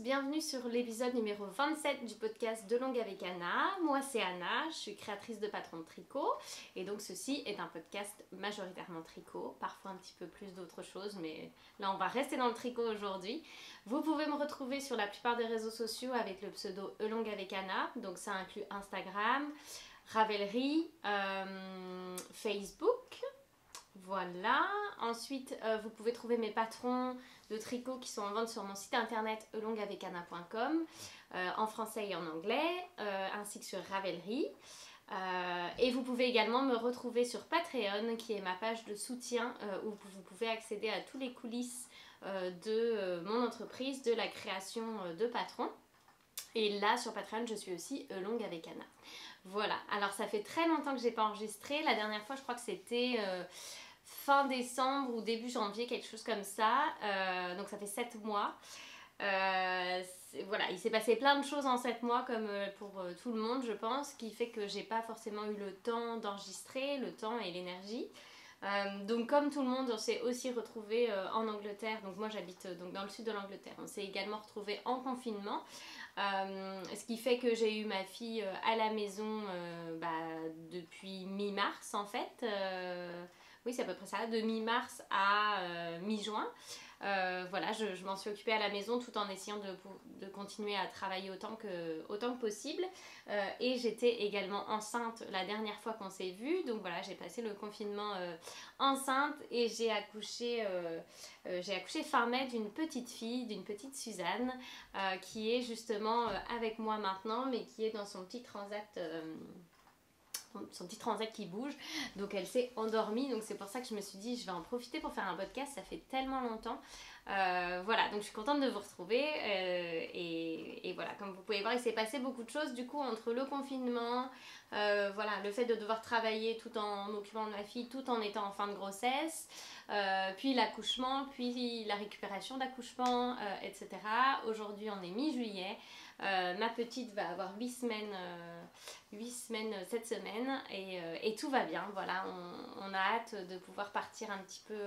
bienvenue sur l'épisode numéro 27 du podcast De Longue avec Anna. Moi c'est Anna, je suis créatrice de Patron de Tricot et donc ceci est un podcast majoritairement tricot, parfois un petit peu plus d'autres choses mais là on va rester dans le tricot aujourd'hui. Vous pouvez me retrouver sur la plupart des réseaux sociaux avec le pseudo E Longue avec Anna, donc ça inclut Instagram, Ravelry, Facebook. Voilà, ensuite vous pouvez trouver mes patrons de tricot qui sont en vente sur mon site internet elongueavecana.com en français et en anglais, ainsi que sur Ravelry. Et vous pouvez également me retrouver sur Patreon qui est ma page de soutien où vous pouvez accéder à tous les coulisses de mon entreprise, de la création de patrons. Et là sur Patreon je suis aussi Longue avec Anna. Voilà, alors ça fait très longtemps que j'ai pas enregistré. La dernière fois je crois que c'était fin décembre ou début janvier, quelque chose comme ça. Donc ça fait 7 mois. Voilà, il s'est passé plein de choses en 7 mois comme pour tout le monde je pense, qui fait que j'ai pas forcément eu le temps d'enregistrer, le temps et l'énergie. Donc comme tout le monde on s'est aussi retrouvé en Angleterre, donc moi j'habite donc dans le sud de l'Angleterre, on s'est également retrouvé en confinement, ce qui fait que j'ai eu ma fille à la maison depuis mi-mars en fait, oui c'est à peu près ça, de mi-mars à mi-juin. Voilà, je m'en suis occupée à la maison tout en essayant de continuer à travailler autant que possible. Et j'étais également enceinte la dernière fois qu'on s'est vu. Donc voilà, j'ai passé le confinement enceinte et j'ai accouché fin mai d'une petite fille, d'une petite Suzanne, qui est justement avec moi maintenant, mais qui est dans son petit transat qui bouge, donc elle s'est endormie, donc c'est pour ça que je me suis dit je vais en profiter pour faire un podcast, ça fait tellement longtemps. Voilà, donc je suis contente de vous retrouver et voilà, comme vous pouvez voir il s'est passé beaucoup de choses du coup entre le confinement, voilà, le fait de devoir travailler tout en m'occupant de ma fille, tout en étant en fin de grossesse, puis l'accouchement, puis la récupération d'accouchement, etc. Aujourd'hui on est mi-juillet. Ma petite va avoir 8 semaines cette semaine et tout va bien. Voilà, on a hâte de pouvoir partir un petit peu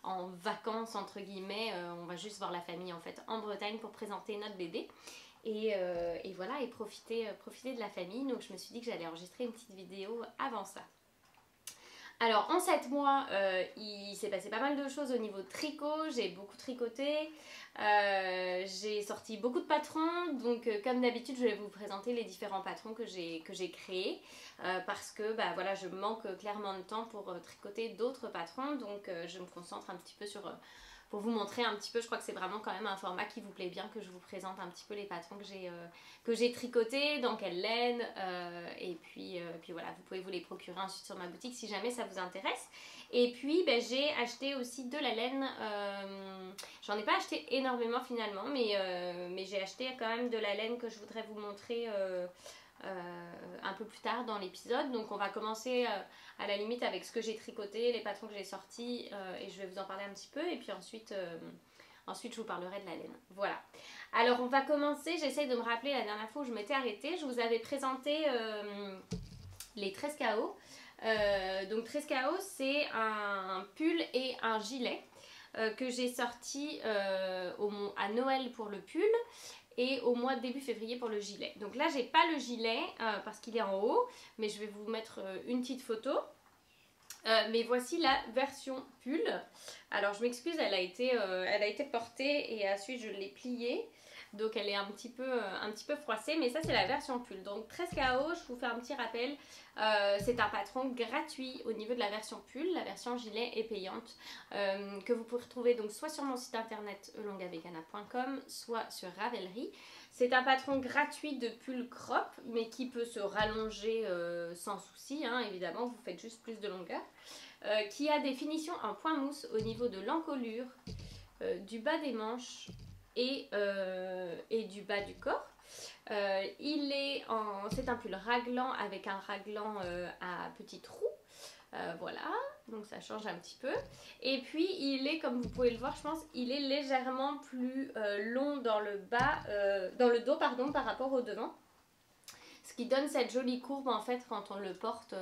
en vacances entre guillemets. On va juste voir la famille en fait en Bretagne pour présenter notre bébé. Et voilà, et profiter de la famille. Donc je me suis dit que j'allais enregistrer une petite vidéo avant ça. Alors en 7 mois, il s'est passé pas mal de choses au niveau de tricot, j'ai beaucoup tricoté, j'ai sorti beaucoup de patrons, donc comme d'habitude je vais vous présenter les différents patrons que j'ai créés, parce que bah, voilà, je manque clairement de temps pour tricoter d'autres patrons, donc je me concentre un petit peu pour vous montrer un petit peu, je crois que c'est vraiment quand même un format qui vous plaît bien, que je vous présente un petit peu les patrons que j'ai tricotés, dans quelle laine, et puis voilà, vous pouvez vous les procurer ensuite sur ma boutique si jamais ça vous intéresse. Et puis ben, j'ai acheté aussi de la laine, j'en ai pas acheté énormément finalement, mais j'ai acheté quand même de la laine que je voudrais vous montrer un peu plus tard dans l'épisode. Donc on va commencer à la limite avec ce que j'ai tricoté, les patrons que j'ai sortis, et je vais vous en parler un petit peu et puis ensuite je vous parlerai de la laine. Voilà, alors on va commencer. J'essaye de me rappeler la dernière fois où je m'étais arrêtée, je vous avais présenté les 13 KO. Donc 13 KO c'est un pull et un gilet que j'ai sorti à Noël pour le pull et au mois de début février pour le gilet. Donc là j'ai pas le gilet parce qu'il est en haut, mais je vais vous mettre une petite photo. Mais voici la version pull. Alors je m'excuse, elle a été portée et ensuite je l'ai pliée. Donc elle est un petit peu froissée, mais ça c'est la version pull. Donc 13 KO, je vous fais un petit rappel, c'est un patron gratuit au niveau de la version pull. La version gilet est payante, que vous pouvez retrouver donc soit sur mon site internet elongueavecana.com, soit sur Ravelry. C'est un patron gratuit de pull crop, mais qui peut se rallonger sans souci, hein, évidemment, vous faites juste plus de longueur. Qui a des finitions en point mousse au niveau de l'encolure, du bas des manches et du bas du corps. C'est un pull raglan avec un raglan à petits trous. Voilà, donc ça change un petit peu. Et puis il est, comme vous pouvez le voir, je pense, il est légèrement plus long dans le dos par rapport au devant. Ce qui donne cette jolie courbe en fait quand on le porte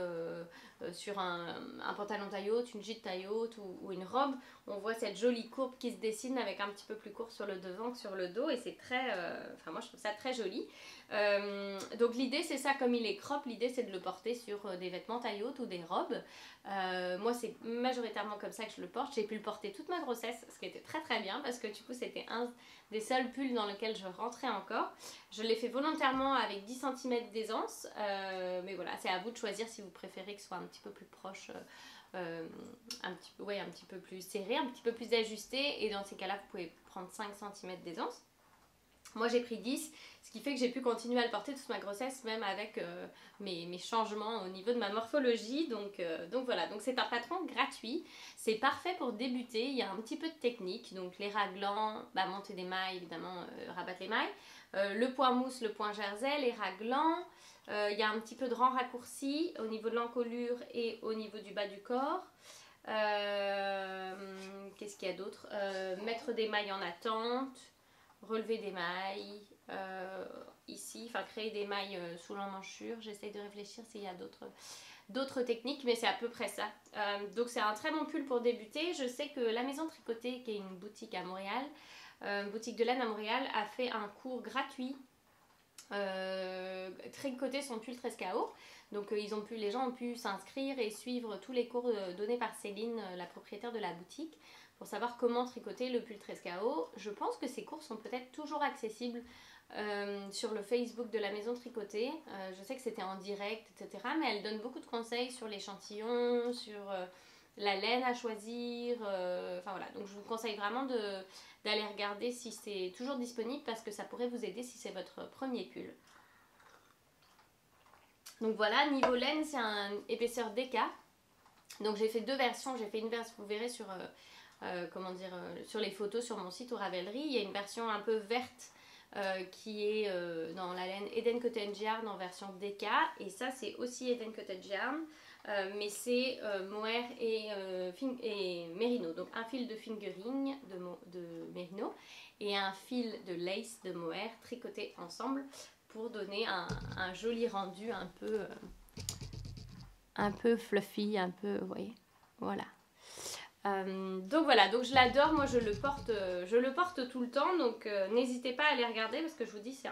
sur un pantalon taille haute, une jupe taille haute ou une robe, on voit cette jolie courbe qui se dessine avec un petit peu plus court sur le devant que sur le dos et c'est très, enfin moi je trouve ça très joli. Donc l'idée c'est ça, comme il est crop, l'idée c'est de le porter sur des vêtements taille haute ou des robes. Moi c'est majoritairement comme ça que je le porte, j'ai pu le porter toute ma grossesse, ce qui était très très bien parce que du coup c'était un des seuls pulls dans lequel je rentrais encore. Je l'ai fait volontairement avec 10 cm d'aisance, mais voilà, c'est à vous de choisir si vous préférez que ce soit un petit peu plus proche, un petit peu plus serré, un petit peu plus ajusté, et dans ces cas-là, vous pouvez prendre 5 cm d'aisance. Moi j'ai pris 10, ce qui fait que j'ai pu continuer à le porter toute ma grossesse, même avec mes changements au niveau de ma morphologie. Donc voilà, donc c'est un patron gratuit, c'est parfait pour débuter, il y a un petit peu de technique, donc les raglans, monter des mailles évidemment, rabattre les mailles, le point mousse, le point jersey, les raglans, il y a un petit peu de rang raccourci au niveau de l'encolure et au niveau du bas du corps. Qu'est-ce qu'il y a d'autre, mettre des mailles en attente, relever des mailles, ici, enfin créer des mailles sous l'emmanchure. J'essaye de réfléchir s'il y a d'autres techniques, mais c'est à peu près ça. Donc c'est un très bon pull pour débuter. Je sais que la Maison Tricotée, qui est une boutique à Montréal, boutique de laine à Montréal, a fait un cours gratuit tricoter son pull 13KO. Donc les gens ont pu s'inscrire et suivre tous les cours donnés par Céline, la propriétaire de la boutique, pour savoir comment tricoter le pull 13KO. Je pense que ces cours sont peut-être toujours accessibles sur le Facebook de la Maison Tricotée. Je sais que c'était en direct, etc. Mais elle donne beaucoup de conseils sur l'échantillon, sur la laine à choisir. Enfin voilà, donc je vous conseille vraiment d'aller regarder si c'est toujours disponible, parce que ça pourrait vous aider si c'est votre premier pull. Donc voilà, niveau laine, c'est un épaisseur DK. Donc j'ai fait deux versions. J'ai fait une version, vous verrez sur sur les photos sur mon site au Ravelry. Il y a une version un peu verte qui est dans la laine Eden Cottage Yarn en version DK, et ça c'est aussi Eden Cottage Yarn, mais c'est mohair et mérino. Donc un fil de fingering de mérino et un fil de lace de mohair tricotés ensemble pour donner un joli rendu un peu fluffy, un peu, vous voyez, voilà. Donc voilà, donc je l'adore, moi je le porte tout le temps, donc n'hésitez pas à aller regarder, parce que je vous dis c'est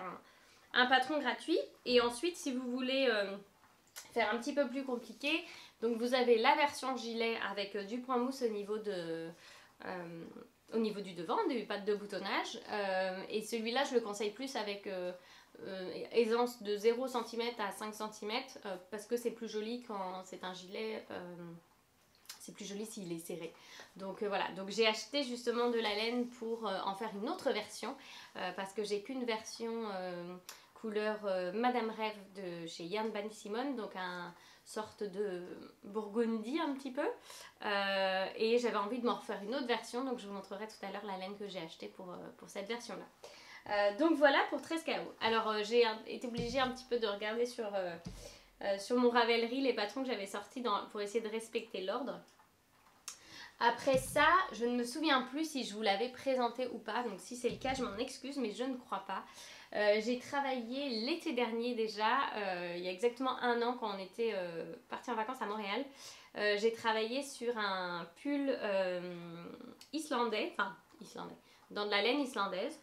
un patron gratuit. Et ensuite, si vous voulez faire un petit peu plus compliqué, donc vous avez la version gilet avec du point mousse au niveau du devant, des pattes de boutonnage, et celui-là je le conseille plus avec aisance de 0 cm à 5 cm, parce que c'est plus joli quand c'est un gilet. C'est plus joli s'il est serré. Donc voilà, donc j'ai acheté justement de la laine pour en faire une autre version, parce que j'ai qu'une version couleur Madame Rêve de chez Yarn By Simone, donc un sorte de burgundy un petit peu, et j'avais envie de m'en refaire une autre version, donc je vous montrerai tout à l'heure la laine que j'ai achetée pour cette version là. Donc voilà pour 13KO. Alors j'ai été obligée un petit peu de regarder sur mon Ravelry les patrons que j'avais sortis pour essayer de respecter l'ordre. Après ça, je ne me souviens plus si je vous l'avais présenté ou pas, donc si c'est le cas, je m'en excuse, mais je ne crois pas. J'ai travaillé l'été dernier déjà, il y a exactement un an, quand on était partis en vacances à Montréal. J'ai travaillé sur un pull islandais, dans de la laine islandaise,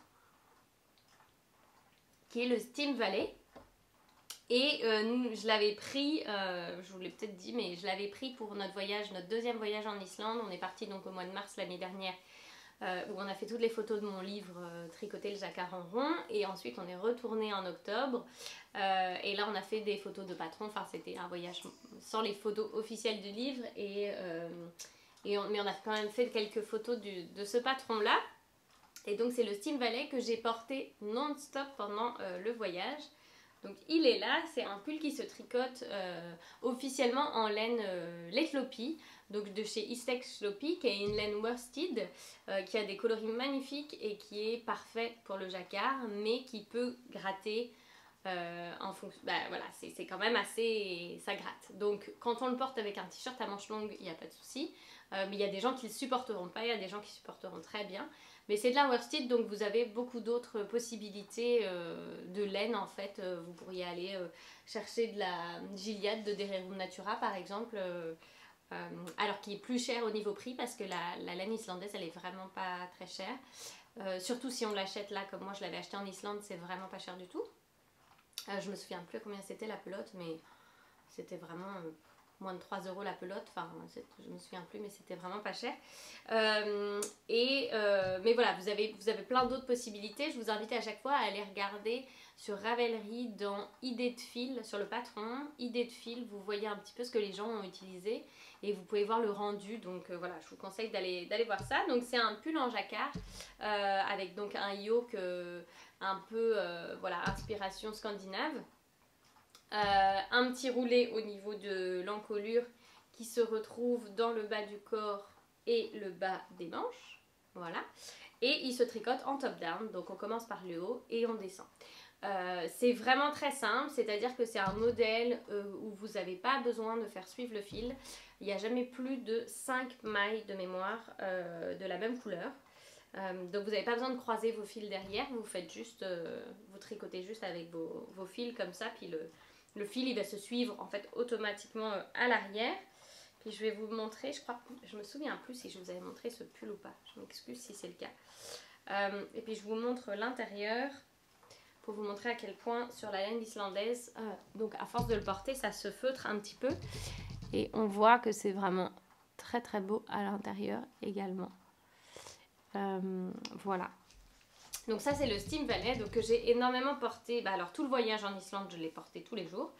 qui est le Steam Valley. Et je l'avais pris, je vous l'ai peut-être dit, mais je l'avais pris pour notre deuxième voyage en Islande. On est parti donc au mois de mars l'année dernière, où on a fait toutes les photos de mon livre Tricoter le jacquard en rond. Et ensuite on est retourné en octobre. Et là on a fait des photos de patron. Enfin c'était un voyage sans les photos officielles du livre. Mais on a quand même fait quelques photos de ce patron-là. Et donc c'est le Steam Valley que j'ai porté non-stop pendant le voyage. Donc il est là, c'est un pull qui se tricote officiellement en laine Letlopi, donc de chez Istex Lopi, qui est une laine worsted, qui a des coloris magnifiques et qui est parfait pour le jacquard, mais qui peut gratter en fonction. Voilà, c'est quand même assez. Ça gratte. Donc quand on le porte avec un t-shirt à manches longues, il n'y a pas de souci. Mais il y a des gens qui ne le supporteront pas, il y a des gens qui supporteront très bien. Mais c'est de la worsted, donc vous avez beaucoup d'autres possibilités de laine en fait. Vous pourriez aller chercher de la Gilliatt de Dererum Natura par exemple, alors qui est plus cher au niveau prix parce que la laine islandaise elle est vraiment pas très chère. Surtout si on l'achète là, comme moi je l'avais acheté en Islande, c'est vraiment pas cher du tout. Je me souviens plus combien c'était la pelote, mais c'était vraiment moins de 3 € la pelote. Enfin, je me souviens plus, mais c'était vraiment pas cher. Mais voilà, vous avez plein d'autres possibilités. Je vous invite à chaque fois à aller regarder sur Ravelry dans idées de fil, sur le patron, idées de fil. Vous voyez un petit peu ce que les gens ont utilisé et vous pouvez voir le rendu. Donc voilà, je vous conseille d'aller voir ça. Donc c'est un pull en jacquard avec donc un yoke un peu voilà, inspiration scandinave. Un petit roulé au niveau de l'encolure qui se retrouve dans le bas du corps et le bas des manches. Voilà. Et il se tricote en top-down. Donc on commence par le haut et on descend. C'est vraiment très simple, c'est-à-dire que c'est un modèle où vous n'avez pas besoin de faire suivre le fil. Il n'y a jamais plus de 5 mailles de mémoire de la même couleur. Donc vous n'avez pas besoin de croiser vos fils derrière, vous faites juste, vous tricotez juste avec vos fils comme ça, puis le fil il va se suivre en fait automatiquement à l'arrière. Puis je vais vous montrer, je me souviens plus si je vous avais montré ce pull ou pas, je m'excuse si c'est le cas. Et puis je vous montre l'intérieur pour vous montrer à quel point sur la laine islandaise, donc à force de le porter ça se feutre un petit peu. Et on voit que c'est vraiment très très beau à l'intérieur également. Voilà. Donc ça c'est le Steam Valley donc, que j'ai énormément porté. Alors tout le voyage en Islande je l'ai porté tous les jours.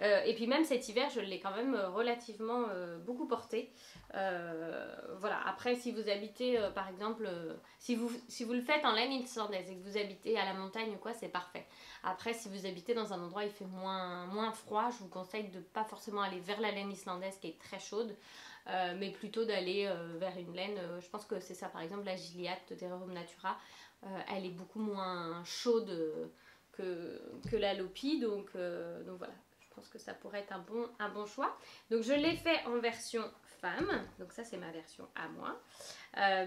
Et puis même cet hiver je l'ai quand même relativement beaucoup porté. Voilà. Après si vous habitez par exemple, si vous le faites en laine islandaise et que vous habitez à la montagne ou quoi, c'est parfait. Après si vous habitez dans un endroit où il fait moins froid, je vous conseille de pas forcément aller vers la laine islandaise qui est très chaude. Mais plutôt d'aller vers une laine, je pense que c'est ça par exemple la Gilliatt de Dererum Natura, elle est beaucoup moins chaude que la Lopi, donc voilà, je pense que ça pourrait être un bon choix. Donc je l'ai fait en version femme, donc ça c'est ma version à moi,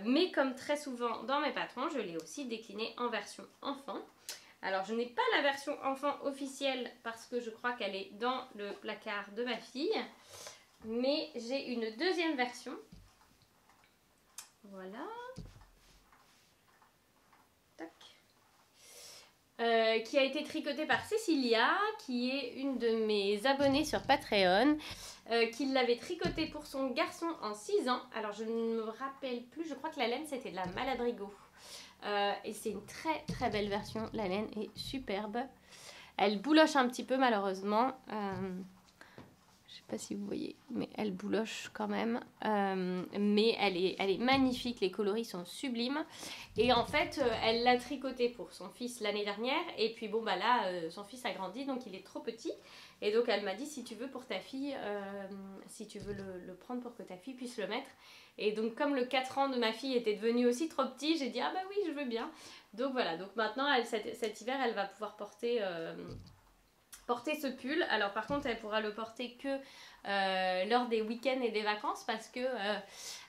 mais comme très souvent dans mes patrons, je l'ai aussi décliné en version enfant. Alors je n'ai pas la version enfant officielle parce que je crois qu'elle est dans le placard de ma fille. Mais j'ai une deuxième version. Voilà. Tac. Qui a été tricotée par Cécilia, qui est une de mes abonnées sur Patreon, qui l'avait tricotée pour son garçon en 6 ans. Alors je ne me rappelle plus, je crois que la laine c'était de la Maladrigo. Et c'est une très très belle version, la laine est superbe. Elle bouloche un petit peu malheureusement. Je sais pas si vous voyez, mais elle bouloche quand même. Mais elle est magnifique, les coloris sont sublimes. Et en fait, elle l'a tricoté pour son fils l'année dernière. Et puis bon, bah là, son fils a grandi, donc il est trop petit. Et donc elle m'a dit, si tu veux pour ta fille, si tu veux le prendre pour que ta fille puisse le mettre. Et donc comme le 4 ans de ma fille était devenu aussi trop petit, j'ai dit, ah bah oui, je veux bien. Donc voilà, donc maintenant, cet hiver, elle va pouvoir porter ce pull. Alors par contre elle pourra le porter que lors des week-ends et des vacances parce que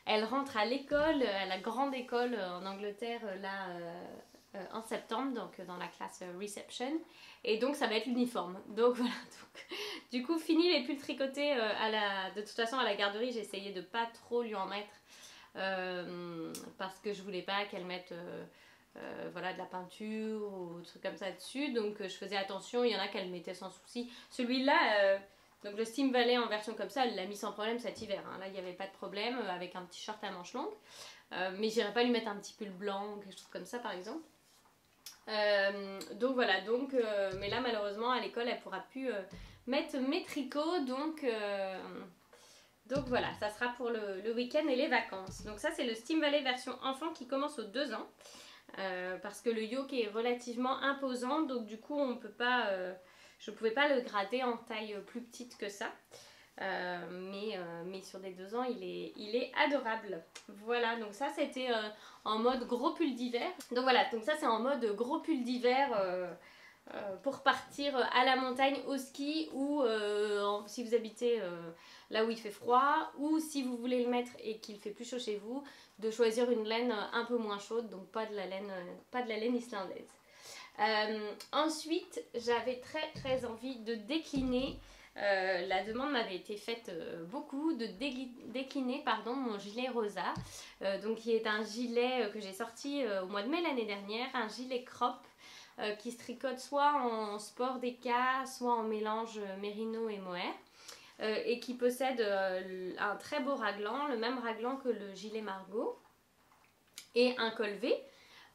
elle rentre à l'école, à la grande école en Angleterre là en septembre, donc dans la classe reception, et donc ça va être l'uniforme. Donc voilà, donc, du coup fini les pulls tricotés de toute façon à la garderie, j'ai essayé de pas trop lui en mettre parce que je voulais pas qu'elle mette voilà, de la peinture ou des trucs comme ça dessus, donc je faisais attention. Il y en a qu'elle mettait sans souci. Celui-là, donc le Steam Valley en version comme ça, elle l'a mis sans problème cet hiver, hein. Là il n'y avait pas de problème avec un petit short à manches longues, mais j'irais pas lui mettre un petit pull blanc ou quelque chose comme ça par exemple. Donc voilà, mais là malheureusement à l'école elle pourra plus mettre mes tricots, donc voilà, ça sera pour le week-end et les vacances. Donc ça c'est le Steam Valley version enfant qui commence aux 2 ans. Parce que le yoke est relativement imposant, donc du coup on peut pas, je ne pouvais pas le grader en taille plus petite que ça, mais sur des 2 ans il est adorable. Voilà, donc ça c'était en mode gros pull d'hiver. Donc voilà, donc ça c'est en mode gros pull d'hiver pour partir à la montagne, au ski, ou si vous habitez là où il fait froid, ou si vous voulez le mettre et qu'il fait plus chaud chez vous, de choisir une laine un peu moins chaude, donc pas de la laine islandaise. Ensuite, j'avais très envie de décliner, la demande m'avait été faite beaucoup, de décliner mon gilet rosa, donc qui est un gilet que j'ai sorti au mois de mai l'année dernière, un gilet crop qui se tricote soit en sport déca, soit en mélange mérino et mohair. Et qui possède un très beau raglan, le même raglan que le gilet Margot, et un col V.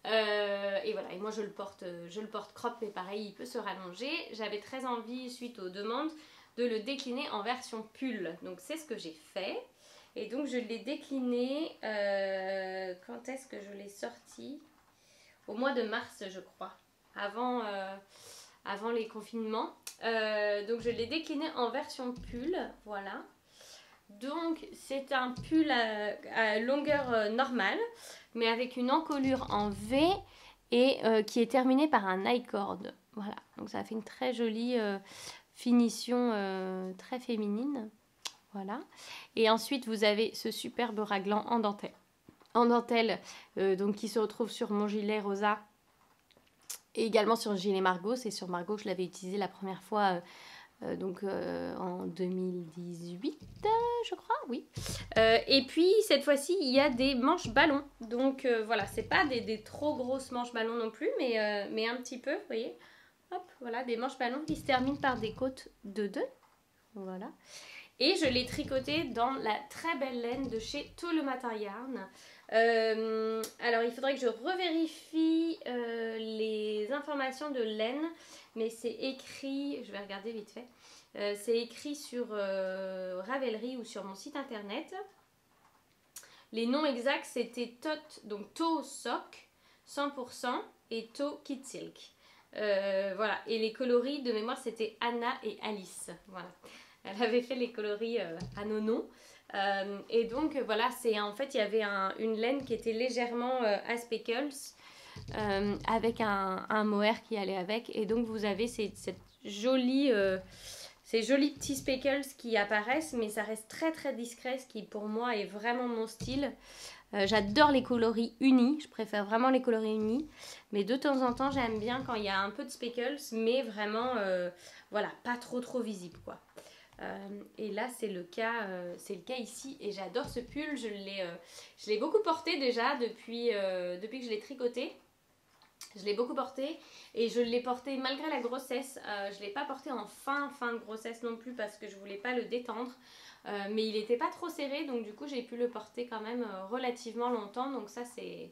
Et voilà, et moi je le porte crop, mais pareil, il peut se rallonger. J'avais très envie, suite aux demandes, de le décliner en version pull. Donc c'est ce que j'ai fait. Et donc je l'ai décliné, quand est-ce que je l'ai sorti? Au mois de mars, je crois, avant les confinements. Donc je l'ai décliné en version pull, voilà. Donc c'est un pull à longueur normale, mais avec une encolure en V et qui est terminée par un I-cord. Voilà, donc ça fait une très jolie finition très féminine. Voilà. Et ensuite vous avez ce superbe raglan en dentelle. Donc qui se retrouve sur mon gilet rosa et également sur le gilet Margot. C'est sur Margot que je l'avais utilisé la première fois en 2018, je crois, oui. Et puis cette fois-ci, il y a des manches ballons. Donc voilà, c'est pas des trop grosses manches ballons non plus, mais un petit peu, vous voyez. Hop, voilà, des manches ballons qui se terminent par des côtes de 2. Voilà. Et je l'ai tricoté dans la très belle laine de chez Tout le Matin Yarn. Alors il faudrait que je revérifie les informations de laine, mais c'est écrit, je vais regarder vite fait, c'est écrit sur Ravelry ou sur mon site internet. Les noms exacts c'était donc To Sock 100% et To Kid Silk. Voilà, et les coloris de mémoire c'était Anna et Alice. Voilà. Elle avait fait les coloris à nos noms. Et donc voilà, en fait il y avait une laine qui était légèrement à speckles avec un mohair qui allait avec. Et donc vous avez ces jolis petits speckles qui apparaissent, mais ça reste très discret, ce qui pour moi est vraiment mon style. J'adore les coloris unis, je préfère vraiment les coloris unis, mais de temps en temps j'aime bien quand il y a un peu de speckles, mais vraiment voilà, pas trop visible quoi. Et là c'est le cas ici, et j'adore ce pull. Je l'ai beaucoup porté déjà depuis que je l'ai tricoté. Je l'ai beaucoup porté et je l'ai porté malgré la grossesse. Je ne l'ai pas porté en fin de grossesse non plus parce que je voulais pas le détendre, mais il n'était pas trop serré, donc du coup j'ai pu le porter quand même relativement longtemps, donc ça c'était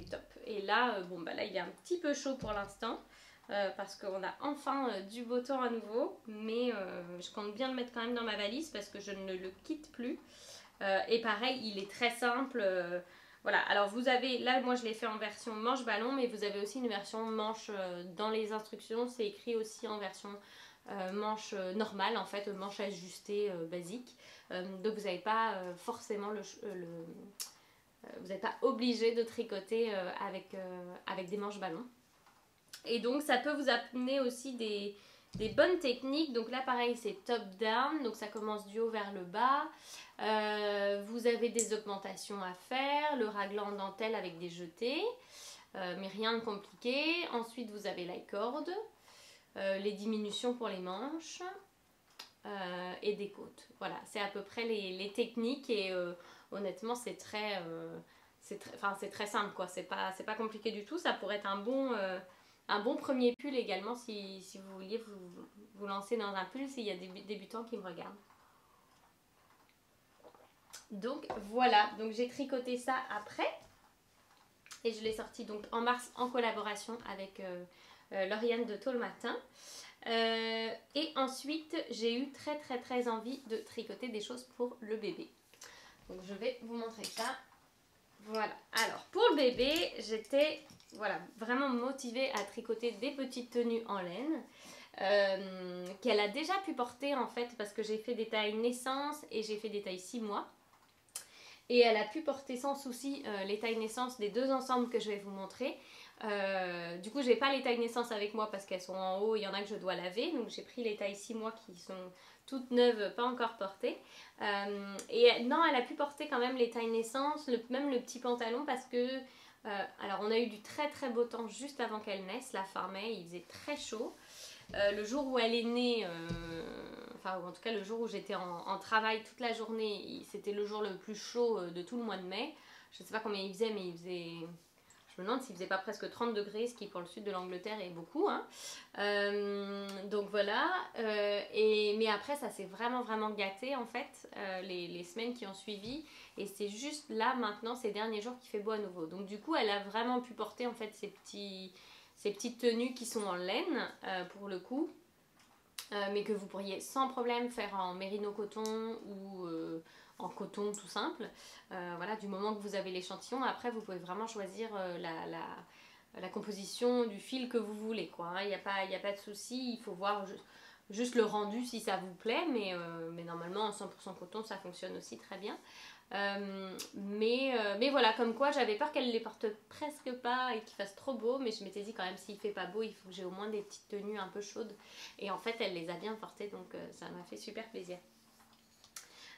top. Et là là il est un petit peu chaud pour l'instant. Parce qu'on a enfin du beau temps à nouveau, mais je compte bien le mettre quand même dans ma valise parce que je ne le quitte plus. Et pareil, il est très simple. Voilà, alors vous avez, là moi je l'ai fait en version manche ballon, mais vous avez aussi une version manche dans les instructions. C'est écrit aussi en version manche normale, en fait, manche ajustée basique. Donc vous n'avez pas forcément vous n'êtes pas obligé de tricoter avec des manches ballon. Et donc ça peut vous amener aussi des bonnes techniques. Donc là pareil c'est top down, donc ça commence du haut vers le bas. Vous avez des augmentations à faire, le raglan en dentelle avec des jetés, mais rien de compliqué. Ensuite vous avez la corde, les diminutions pour les manches et des côtes. Voilà, c'est à peu près les techniques, et honnêtement c'est très simple quoi. C'est pas compliqué du tout. Ça pourrait être un bon premier pull également si vous vouliez vous lancer dans un pull, s'il y a des débutants qui me regardent. Donc voilà, donc j'ai tricoté ça après et je l'ai sorti donc en mars en collaboration avec Lauriane de Tôt le Matin. Et ensuite j'ai eu très envie de tricoter des choses pour le bébé. Donc je vais vous montrer ça. Voilà, alors pour le bébé j'étais vraiment motivée à tricoter des petites tenues en laine qu'elle a déjà pu porter en fait, parce que j'ai fait des tailles naissance et j'ai fait des tailles 6 mois. Et elle a pu porter sans souci les tailles naissance des deux ensembles que je vais vous montrer. Du coup, j'ai pas les tailles naissance avec moi parce qu'elles sont en haut, il y en a que je dois laver. Donc j'ai pris les tailles 6 mois qui sont toutes neuves, pas encore portées. Et non, elle a pu porter quand même les tailles naissance, même le petit pantalon parce que... alors on a eu du très très beau temps juste avant qu'elle naisse, la fin mai, il faisait très chaud. Le jour où elle est née, enfin en tout cas le jour où j'étais en travail toute la journée, c'était le jour le plus chaud de tout le mois de mai. Je ne sais pas combien il faisait, mais il faisait... Je me demande s'il faisait pas presque 30 degrés, ce qui pour le sud de l'Angleterre est beaucoup. Hein. Donc voilà. Mais après, ça s'est vraiment vraiment gâté en fait, les semaines qui ont suivi. Et c'est juste là maintenant, ces derniers jours, qu'il fait beau à nouveau. Donc du coup, elle a vraiment pu porter en fait ces petites tenues qui sont en laine pour le coup. Mais que vous pourriez sans problème faire en mérino coton ou en coton tout simple. Voilà, du moment que vous avez l'échantillon, après vous pouvez vraiment choisir la composition du fil que vous voulez, quoi. Hein. Il n'y a pas de souci, il faut voir juste le rendu si ça vous plaît, mais normalement en 100% coton ça fonctionne aussi très bien. Mais voilà, comme quoi j'avais peur qu'elle les porte presque pas et qu'il fasse trop beau, mais je m'étais dit quand même s'il fait pas beau il faut que j'ai au moins des petites tenues un peu chaudes, et en fait elle les a bien portées, donc ça m'a fait super plaisir.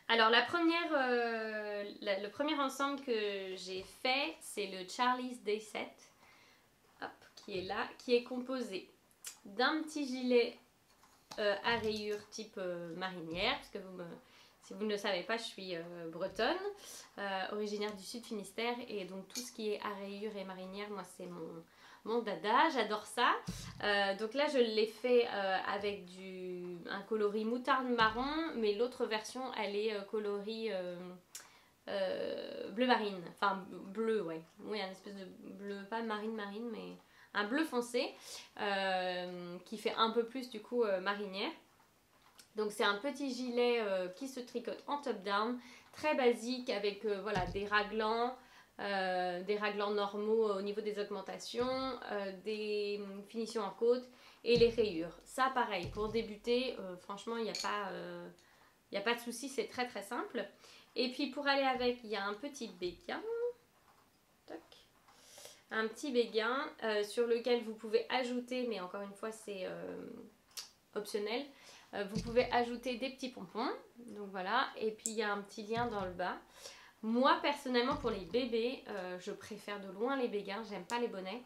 Alors le premier ensemble que j'ai fait, c'est le Charlie's Day Set, hop, qui est là, qui est composé d'un petit gilet à rayures type marinière, parce que si vous ne le savez pas, je suis bretonne, originaire du Sud Finistère, et donc tout ce qui est à rayures et marinière, moi c'est mon dada, j'adore ça. Donc là je l'ai fait avec un coloris moutarde marron, mais l'autre version elle est coloris bleu marine, enfin bleu, ouais, oui, un espèce de bleu, pas marine, mais un bleu foncé qui fait un peu plus du coup marinière. Donc c'est un petit gilet qui se tricote en top down, très basique, avec voilà, des raglans normaux au niveau des augmentations, des finitions en côte et les rayures. Ça pareil, pour débuter, franchement il n'y a pas de souci, c'est très très simple. Et puis pour aller avec, il y a un petit béguin. Toc. Un petit béguin sur lequel vous pouvez ajouter, mais encore une fois c'est optionnel, vous pouvez ajouter des petits pompons, donc voilà, et puis il y a un petit lien dans le bas. Moi personnellement pour les bébés, je préfère de loin les béguins, j'aime pas les bonnets.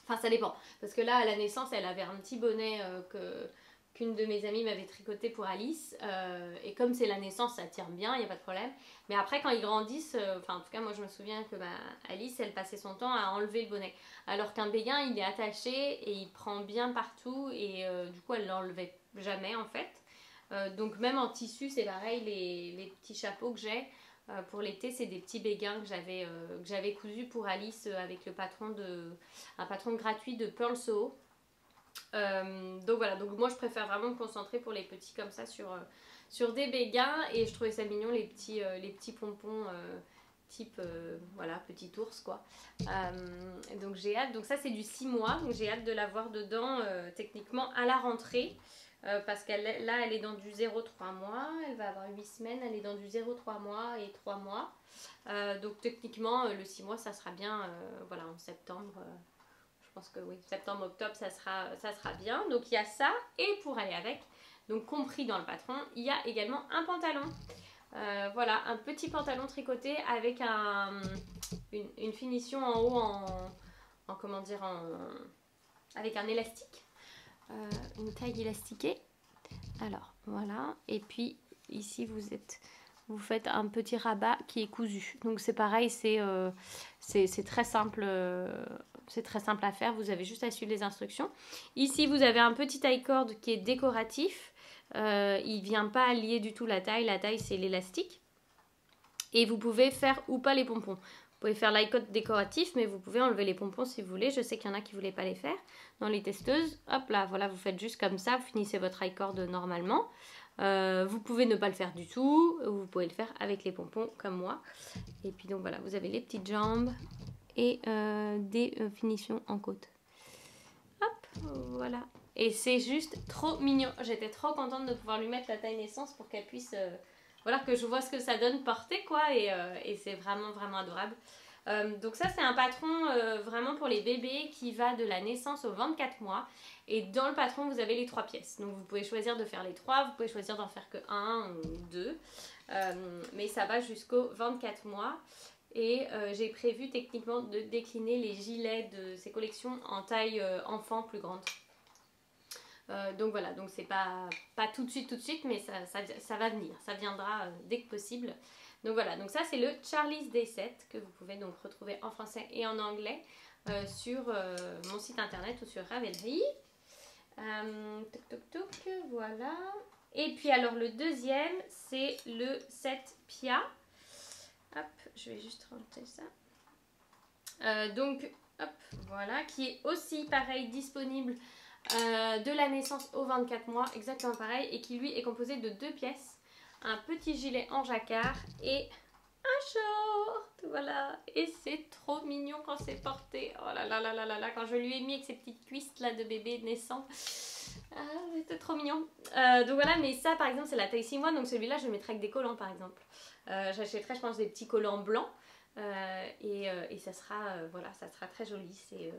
Enfin ça dépend, parce que là à la naissance elle avait un petit bonnet qu'une de mes amies m'avait tricoté pour Alice, et comme c'est la naissance ça tient bien, il n'y a pas de problème. Mais après quand ils grandissent, enfin en tout cas moi je me souviens que Alice elle passait son temps à enlever le bonnet, alors qu'un béguin il est attaché et il prend bien partout, et du coup elle l'enlevait jamais en fait. Donc même en tissu c'est pareil, les petits chapeaux que j'ai pour l'été, c'est des petits béguins que j'avais cousus pour Alice avec un patron gratuit de Pearl Sew. Donc voilà, donc moi je préfère vraiment me concentrer pour les petits comme ça sur des béguins, et je trouvais ça mignon les petits pompons type voilà, petit ours quoi. Donc j'ai hâte, donc ça c'est du 6 mois, donc j'ai hâte de la voir dedans techniquement à la rentrée. Parce qu'elle là elle est dans du 0,3 mois, elle va avoir 8 semaines, elle est dans du 0,3 mois et 3 mois. Donc techniquement le 6 mois ça sera bien voilà, en septembre. Je pense que oui, septembre-octobre ça sera bien. Donc il y a ça, et pour aller avec, donc compris dans le patron, il y a également un pantalon. Voilà, un petit pantalon tricoté avec une finition en haut comment dire, avec un élastique. Une taille élastiquée, alors voilà, et puis ici vous faites un petit rabat qui est cousu, donc c'est pareil, c'est très simple, c'est très simple à faire, vous avez juste à suivre les instructions. Ici vous avez un petit taille corde qui est décoratif, il vient pas lier du tout la taille c'est l'élastique, et vous pouvez faire ou pas les pompons. Vous pouvez faire l'high-cut décoratif, mais vous pouvez enlever les pompons si vous voulez. Je sais qu'il y en a qui ne voulaient pas les faire dans les testeuses. Hop là, voilà, vous faites juste comme ça, vous finissez votre high-cord normalement. Vous pouvez ne pas le faire du tout, vous pouvez le faire avec les pompons comme moi. Et puis donc voilà, vous avez les petites jambes et des finitions en côte. Hop, voilà. Et c'est juste trop mignon. J'étais trop contente de pouvoir lui mettre la taille naissance pour qu'elle puisse... voilà, que je vois ce que ça donne porter quoi, et c'est vraiment vraiment adorable. Donc ça c'est un patron vraiment pour les bébés qui va de la naissance aux 24 mois. Et dans le patron vous avez les 3 pièces. Donc vous pouvez choisir de faire les 3, vous pouvez choisir d'en faire que 1 ou 2. Mais ça va jusqu'aux 24 mois. Et j'ai prévu techniquement de décliner les gilets de ces collections en taille enfant plus grande. Donc voilà, donc c'est pas tout de suite, mais ça va venir, ça viendra dès que possible. Donc voilà, donc ça c'est le Charlie's Day Set que vous pouvez donc retrouver en français et en anglais sur mon site internet ou sur Ravelry. Voilà. Et puis alors le deuxième c'est le set Pia. Hop, je vais juste rentrer ça. Donc hop, voilà, qui est aussi pareil disponible de la naissance aux 24 mois, exactement pareil, et qui lui est composé de 2 pièces, un petit gilet en jacquard et un short, voilà, et c'est trop mignon quand c'est porté, oh là là là là là là, quand je lui ai mis avec ses petites cuisses là de bébé naissant, c'était trop mignon. Donc voilà, mais ça par exemple c'est la taille 6 mois, donc celui-là je le mettrai avec des collants par exemple. J'achèterai je pense des petits collants blancs et ça sera, voilà, ça sera très joli, c'est...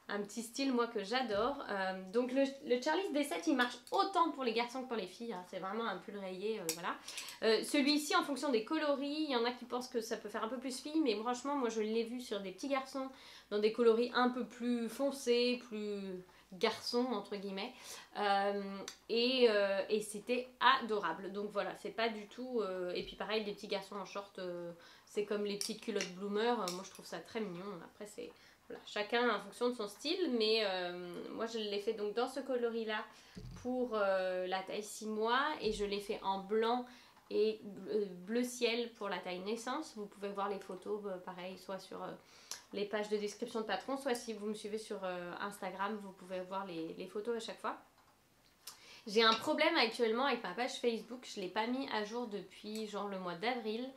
un petit style moi que j'adore. Donc le Charlie's Day Set il marche autant pour les garçons que pour les filles, hein. C'est vraiment un pull rayé, voilà. Celui-ci en fonction des coloris, il y en a qui pensent que ça peut faire un peu plus fille, mais franchement moi je l'ai vu sur des petits garçons dans des coloris un peu plus foncés, plus garçons entre guillemets, et c'était adorable. Donc voilà, c'est pas du tout... et puis pareil, des petits garçons en short, c'est comme les petites culottes bloomer, moi je trouve ça très mignon. Après c'est... Voilà, chacun en fonction de son style, mais moi je l'ai fait donc dans ce coloris là pour la taille 6 mois et je l'ai fait en blanc et bleu ciel pour la taille naissance. Vous pouvez voir les photos pareil soit sur les pages de description de patron, soit si vous me suivez sur Instagram vous pouvez voir les photos à chaque fois. J'ai un problème actuellement avec ma page Facebook, je ne l'ai pas mis à jour depuis genre le mois d'avril.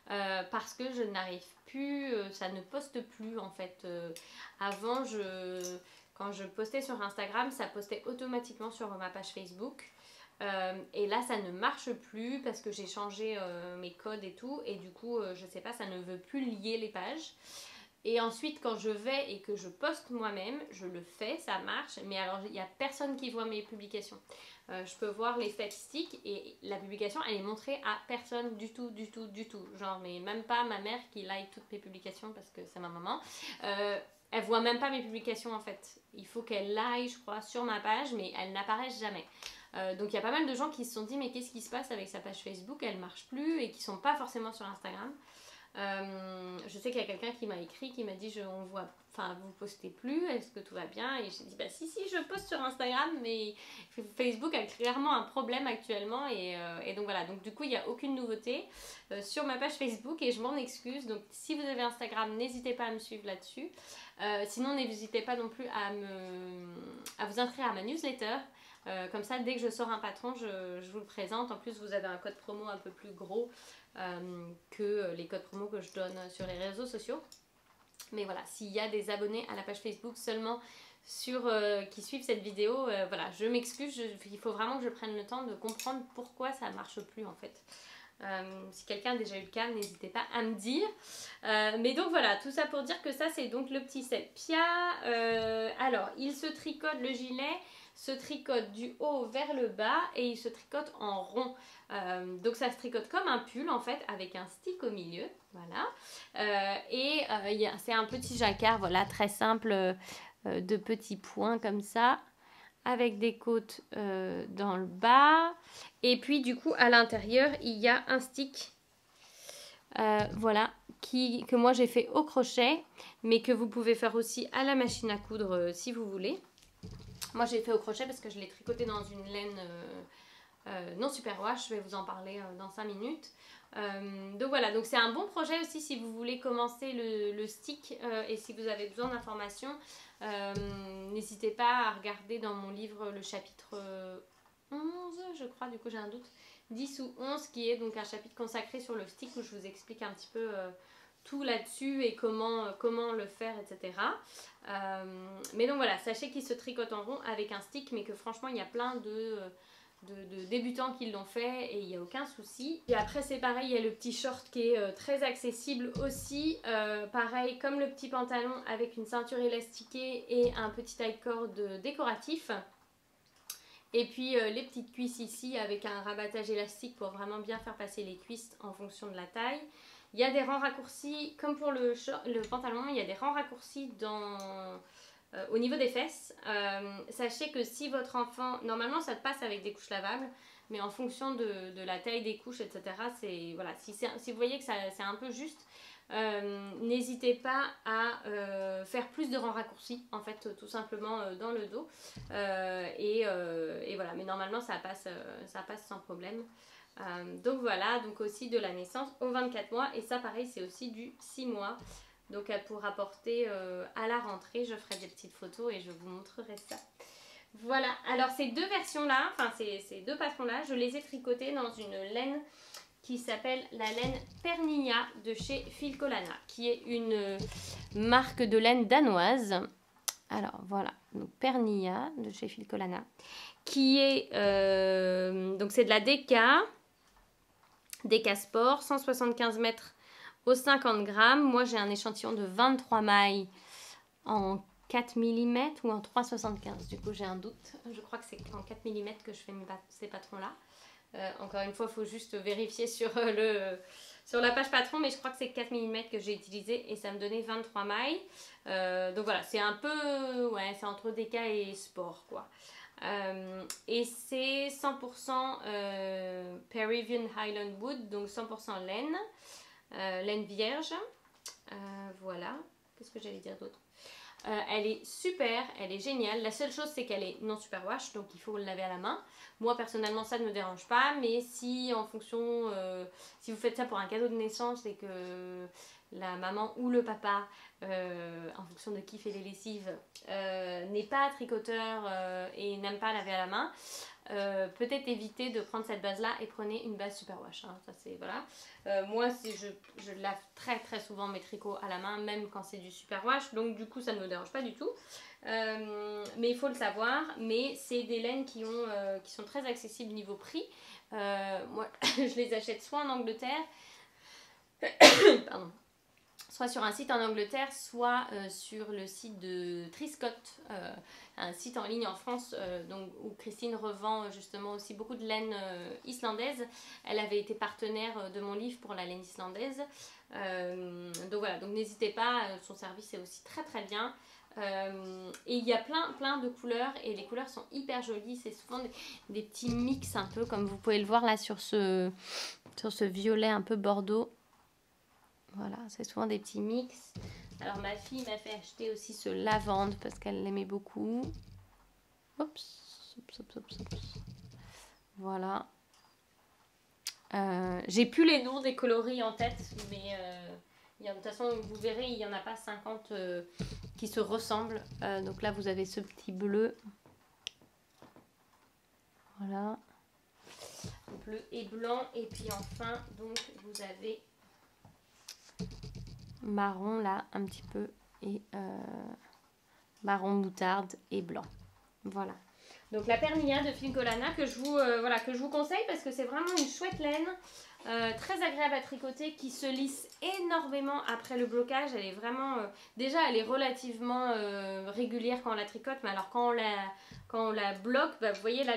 Parce que je n'arrive plus, ça ne poste plus en fait. Avant, quand je postais sur Instagram, ça postait automatiquement sur ma page Facebook. Et là, ça ne marche plus parce que j'ai changé mes codes et tout. Et du coup, je sais pas, ça ne veut plus lier les pages. Et ensuite, quand je vais et que je poste moi-même, je le fais, ça marche. Mais alors, il n'y a personne qui voit mes publications. Je peux voir les statistiques et la publication, elle est montrée à personne du tout. Genre, mais même pas ma mère qui like toutes mes publications parce que c'est ma maman. Elle voit même pas mes publications en fait. Il faut qu'elle like, je crois, sur ma page, mais elles n'apparaissent jamais. Donc il y a pas mal de gens qui se sont dit mais qu'est-ce qui se passe avec sa page Facebook, elle marche plus et qui sont pas forcément sur Instagram. Je sais qu'il y a quelqu'un qui m'a écrit, qui m'a dit vous postez plus, est-ce que tout va bien? Et j'ai dit bah si je poste sur Instagram, mais Facebook a clairement un problème actuellement et donc voilà, donc du coup il n'y a aucune nouveauté sur ma page Facebook et je m'en excuse. Donc si vous avez Instagram, n'hésitez pas à me suivre là-dessus. Sinon n'hésitez pas non plus à vous inscrire à ma newsletter. Comme ça, dès que je sors un patron, je vous le présente. En plus, vous avez un code promo un peu plus gros que les codes promo que je donne sur les réseaux sociaux. Mais voilà, s'il y a des abonnés à la page Facebook seulement qui suivent cette vidéo, voilà, je m'excuse. Il faut vraiment que je prenne le temps de comprendre pourquoi ça ne marche plus en fait. Si quelqu'un a déjà eu le cas, n'hésitez pas à me dire. Mais donc voilà, tout ça pour dire que ça c'est donc le petit set Pia. Alors, il se tricote, le gilet se tricote du haut vers le bas et il se tricote en rond. Donc ça se tricote comme un pull en fait avec un stick au milieu. Voilà. C'est un petit jacquard, voilà, très simple, de petits points comme ça, avec des côtes dans le bas. Et puis du coup à l'intérieur il y a un stick. Voilà, que moi j'ai fait au crochet, mais que vous pouvez faire aussi à la machine à coudre si vous voulez. Moi j'ai fait au crochet parce que je l'ai tricoté dans une laine non superwash, je vais vous en parler dans 5 minutes. Donc voilà, donc c'est un bon projet aussi si vous voulez commencer le stick et si vous avez besoin d'informations, n'hésitez pas à regarder dans mon livre le chapitre 11, je crois, du coup j'ai un doute, 10 ou 11 qui est donc un chapitre consacré sur le stick où je vous explique un petit peu tout là-dessus et comment le faire, etc. Mais donc voilà, sachez qu'il se tricote en rond avec un stick, mais que franchement il y a plein de débutants qui l'ont fait et il n'y a aucun souci. Et après c'est pareil, il y a le petit short qui est très accessible aussi, pareil comme le petit pantalon avec une ceinture élastiquée et un petit taille-cord décoratif. Et puis les petites cuisses ici avec un rabattage élastique pour vraiment bien faire passer les cuisses en fonction de la taille. Il y a des rangs raccourcis, comme pour le pantalon, il y a des rangs raccourcis au niveau des fesses. Sachez que si votre enfant, normalement ça passe avec des couches lavables, mais en fonction de la taille des couches, etc. Voilà, si vous voyez que c'est un peu juste, n'hésitez pas à faire plus de rangs raccourcis, en fait, tout simplement dans le dos. Et voilà, mais normalement ça passe sans problème. Donc voilà, donc aussi de la naissance aux 24 mois, et ça pareil c'est aussi du 6 mois. Donc pour apporter à la rentrée, je ferai des petites photos et je vous montrerai ça. Voilà, alors ces deux versions-là, enfin ces deux patrons-là, je les ai tricotés dans une laine qui s'appelle la laine Pernilla de chez Filcolana, qui est une marque de laine danoise. Alors voilà, donc Pernilla de chez Filcolana, qui est, donc c'est de la DK Sport, 175 mètres aux 50 grammes. Moi j'ai un échantillon de 23 mailles en 4 mm ou en 3,75. Du coup j'ai un doute. Je crois que c'est en 4 mm que je fais ces patrons là. Encore une fois il faut juste vérifier sur la page patron, mais je crois que c'est 4 mm que j'ai utilisé et ça me donnait 23 mailles. Donc voilà, c'est un peu, ouais, c'est entre DK et sport quoi. Et c'est 100% Peruvian Highland Wood, donc 100% laine. Laine vierge. Voilà. Qu'est-ce que j'allais dire d'autre? Elle est super, elle est géniale. La seule chose c'est qu'elle est non superwash, donc il faut le laver à la main. Moi personnellement ça ne me dérange pas, mais si en fonction, si vous faites ça pour un cadeau de naissance et que la maman ou le papa, en fonction de qui fait les lessives, n'est pas tricoteur et n'aime pas laver à la main, peut-être éviter de prendre cette base là et prenez une base superwash, hein. Ça c'est voilà. Moi je lave très très souvent mes tricots à la main, même quand c'est du superwash, donc du coup ça ne me dérange pas du tout. Mais il faut le savoir, mais c'est des laines qui sont très accessibles niveau prix. Moi je les achète soit en Angleterre pardon, soit sur un site en Angleterre, soit sur le site de Triscott, un site en ligne en France, donc, où Christine revend justement aussi beaucoup de laine islandaise. Elle avait été partenaire de mon livre pour la laine islandaise. Donc voilà, donc n'hésitez pas, son service est aussi très très bien. Et il y a plein de couleurs et les couleurs sont hyper jolies. C'est souvent des petits mix un peu comme vous pouvez le voir là sur ce violet un peu bordeaux. Voilà, c'est souvent des petits mix. Alors ma fille m'a fait acheter aussi ce lavande parce qu'elle l'aimait beaucoup. Oups. Voilà. J'ai plus les noms des coloris en tête, mais de toute façon vous verrez, il n'y en a pas 50 qui se ressemblent. Donc là vous avez ce petit bleu. Voilà. Bleu et blanc. Et puis enfin, donc vous avez marron là un petit peu et marron moutarde et blanc. Voilà, donc la Pernilla de Filcolana que je vous conseille parce que c'est vraiment une chouette laine, très agréable à tricoter, qui se lisse énormément après le blocage. Elle est vraiment déjà elle est relativement régulière quand on la tricote, mais alors quand on la bloque, bah, vous voyez là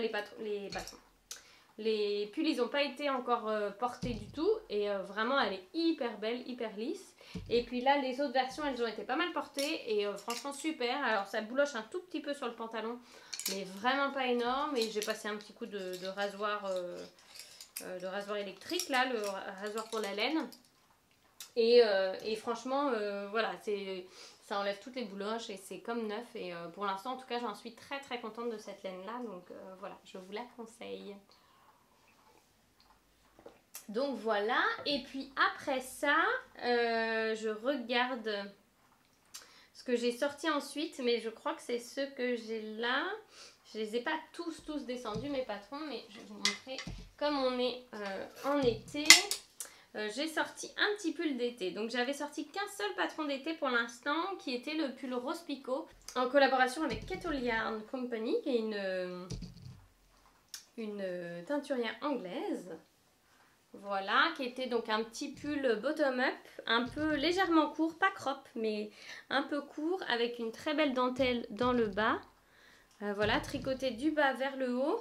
les pulls ils n'ont pas été encore portés du tout et vraiment elle est hyper belle, hyper lisse. Et puis là les autres versions elles ont été pas mal portées et franchement super. Alors ça bouloche un tout petit peu sur le pantalon mais vraiment pas énorme, et j'ai passé un petit coup de rasoir électrique là, le rasoir pour la laine, et franchement voilà, ça enlève toutes les bouloches et c'est comme neuf, et pour l'instant en tout cas j'en suis très très contente de cette laine là, donc voilà, je vous la conseille. Donc voilà, et puis après ça, je regarde ce que j'ai sorti ensuite, mais je crois que c'est ceux que j'ai là. Je les ai pas tous descendus mes patrons, mais je vais vous montrer. Comme on est en été, j'ai sorti un petit pull d'été. Donc j'avais sorti qu'un seul patron d'été pour l'instant, qui était le pull Rose Picot, en collaboration avec Kettle Yarn Company, qui est une teinturière anglaise. Voilà, qui était donc un petit pull bottom-up, un peu légèrement court, pas crop, mais un peu court, avec une très belle dentelle dans le bas. Voilà, tricoté du bas vers le haut.